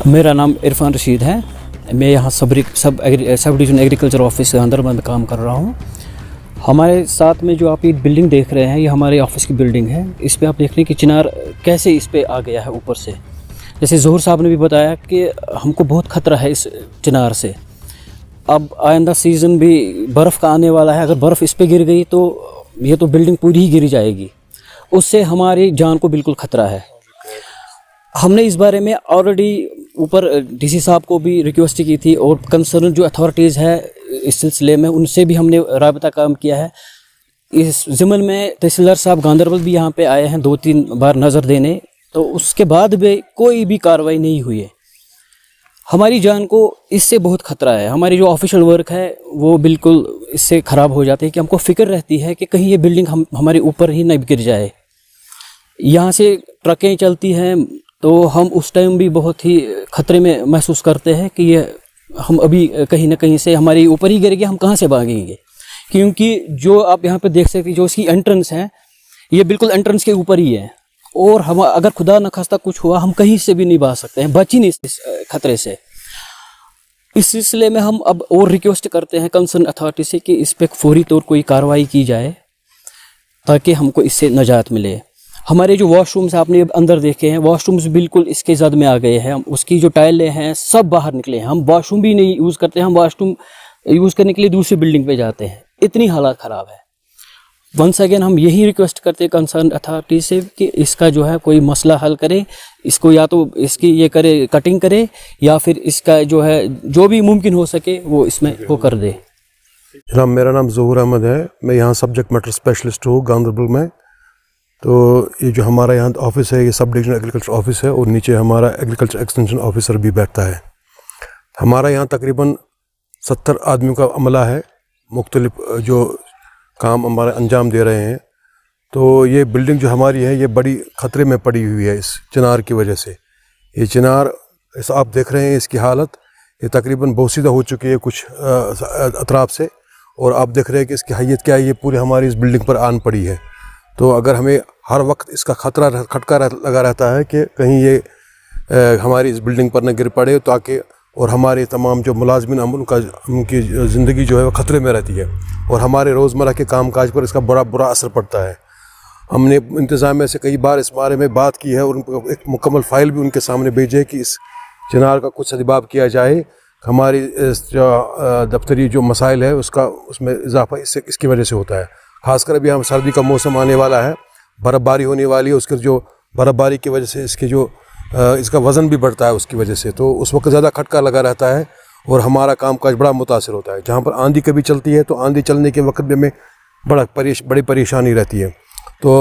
मेरा नाम इरफान रशीद है। मैं यहाँ sub division agriculture office Ganderbal में काम कर रहा हूँ। हमारे साथ में जो आप ये बिल्डिंग देख रहे हैं, ये हमारे ऑफिस की बिल्डिंग है। इस पे आप देख रहे हैं कि चिनार कैसे इस पे आ गया है ऊपर से। जैसे ज़ोहर साहब ने भी बताया कि हमको बहुत ख़तरा है इस चिनार से। अब आइंदा सीज़न भी बर्फ़ का आने वाला है। अगर बर्फ़ इस पे गिर गई तो ये तो बिल्डिंग पूरी ही गिर जाएगी। उससे हमारी जान को बिल्कुल ख़तरा है। हमने इस बारे में ऑलरेडी ऊपर डीसी साहब को भी रिक्वेस्ट की थी और कंसर्न जो अथॉरिटीज़ है इस सिलसिले में उनसे भी हमने राबता काम किया है। इस ज़िम्न में तहसीलदार साहब गांधरबल भी यहाँ पे आए हैं 2-3 बार नज़र देने, तो उसके बाद भी कोई भी कार्रवाई नहीं हुई है। हमारी जान को इससे बहुत ख़तरा है। हमारी जो ऑफिशियल वर्क है वो बिल्कुल इससे ख़राब हो जाती है कि हमको फ़िक्र रहती है कि कहीं ये बिल्डिंग हमारे ऊपर ही न गिर जाए। यहाँ से ट्रकें चलती हैं तो हम उस टाइम भी बहुत ही ख़तरे में महसूस करते हैं कि ये हम अभी कहीं ना कहीं से हमारे ऊपर ही गिर गया, हम कहाँ से भागेंगे। क्योंकि जो आप यहाँ पे देख सकते हैं, जो इसकी एंट्रेंस है ये बिल्कुल एंट्रेंस के ऊपर ही है और हम अगर खुदा न खास्ता कुछ हुआ हम कहीं से भी नहीं भाग सकते हैं, बच ही नहीं इस खतरे से। इस सिलसिले में हम अब और रिक्वेस्ट करते हैं कंसर्न अथॉरिटी से कि इस पर फौरी तौर कोई कार्रवाई की जाए ताकि हमको इससे निजात मिले। हमारे जो वॉशरूम्स आपने अंदर देखे हैं, वॉशरूम्स बिल्कुल इसके जद में आ गए हैं। उसकी जो टाइलें हैं सब बाहर निकले हैं। हम वॉशरूम भी नहीं यूज़ करते, हम वॉशरूम यूज़ करने के लिए दूसरी बिल्डिंग पे जाते हैं। इतनी हालत ख़राब है। वंस अगेन हम यही रिक्वेस्ट करते हैं कंसर्न अथॉरिटी से कि इसका जो है कोई मसला हल करे, इसको या तो इसकी ये करे कटिंग करे या फिर इसका जो है जो भी मुमकिन हो सके वो इसमें वो कर दे। जनाब, मेरा नाम ज़ोहर अहमद है। मैं यहाँ सब्जेक्ट मैटर स्पेशलिस्ट हूँ गांधरबल में। तो ये जो हमारा यहाँ ऑफिस है ये सब डिवीज़न एग्रीकल्चर ऑफिस है और नीचे हमारा एग्रीकल्चर एक्सटेंशन ऑफिसर भी बैठता है। हमारा यहाँ तकरीबन 70 आदमियों का अमला है, मुख्तलिफ जो काम हमारे अंजाम दे रहे हैं। तो ये बिल्डिंग जो हमारी है ये बड़ी ख़तरे में पड़ी हुई है इस चिनार की वजह से। ये चिनार ऐसा आप देख रहे हैं, इसकी हालत ये तकरीबन बोसीदा हो चुकी है कुछ अतराफ से, और आप देख रहे हैं कि इसकी हैयत क्या है। ये पूरी हमारी इस बिल्डिंग पर आन पड़ी है। तो अगर हमें हर वक्त इसका खटका लगा रहता है कि कहीं ये हमारी इस बिल्डिंग पर न गिर पड़े, ताकि और हमारे तमाम जो मुलाजमिन उनकी ज़िंदगी जो है वो ख़तरे में रहती है और हमारे रोज़मर्रा के कामकाज पर इसका बड़ा बुरा असर पड़ता है। हमने इंतज़ामिया से कई बार इस बारे में बात की है और उनको एक मुकम्मल फ़ाइल भी उनके सामने भेजी है कि इस चिनार का कुछ सदबाब किया जाए। हमारी दफ्तरी जो मसाइल है उसमें इजाफा इसकी वजह से होता है। ख़ासकर अभी हम सर्दी का मौसम आने वाला है, बर्फ़बारी होने वाली है। उसके जो बर्फ़बारी की वजह से इसका वज़न भी बढ़ता है उसकी वजह से, तो उस वक्त ज़्यादा खटका लगा रहता है और हमारा कामकाज बड़ा मुतासिर होता है। जहाँ पर आंधी कभी चलती है तो आंधी चलने के वक्त में हमें बड़ी परेशानी रहती है। तो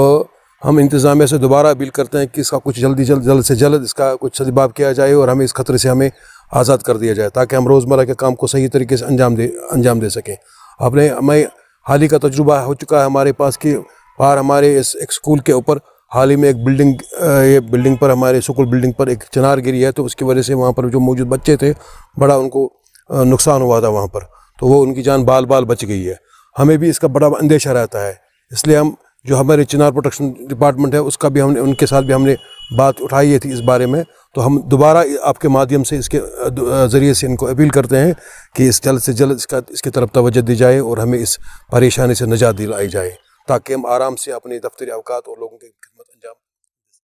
हम इंतज़ामिया से दोबारा अपील करते हैं कि इसका कुछ जल्द से जल्द इसका कुछ सदबाब किया जाए और हमें इस खतरे से हमें आज़ाद कर दिया जाए ताकि हम रोज़मर्रा के काम को सही तरीके से अंजाम दे सकें। हमें हाल ही का तजुर्बा हो चुका है हमारे पास कि बाहर हमारे एक स्कूल के ऊपर हाल ही में एक बिल्डिंग पर हमारे स्कूल बिल्डिंग पर एक चिनार गिरी है। तो उसकी वजह से वहाँ पर जो मौजूद बच्चे थे बड़ा उनको नुकसान हुआ था वहाँ पर, तो वो उनकी जान बाल बच गई है। हमें भी इसका बड़ा अंदेशा रहता है, इसलिए हम जो हमारे चिनार प्रोटेक्शन डिपार्टमेंट है उसका भी उनके साथ भी हमने बात उठाई थी इस बारे में। तो हम दोबारा आपके माध्यम से इसके ज़रिए से इनको अपील करते हैं कि इस जल्द से जल्द इसकी तरफ तवज्जो दी जाए और हमें इस परेशानी से निजात दिलाई जाए ताकि हम आराम से अपने दफ्तरी अवकात और लोगों की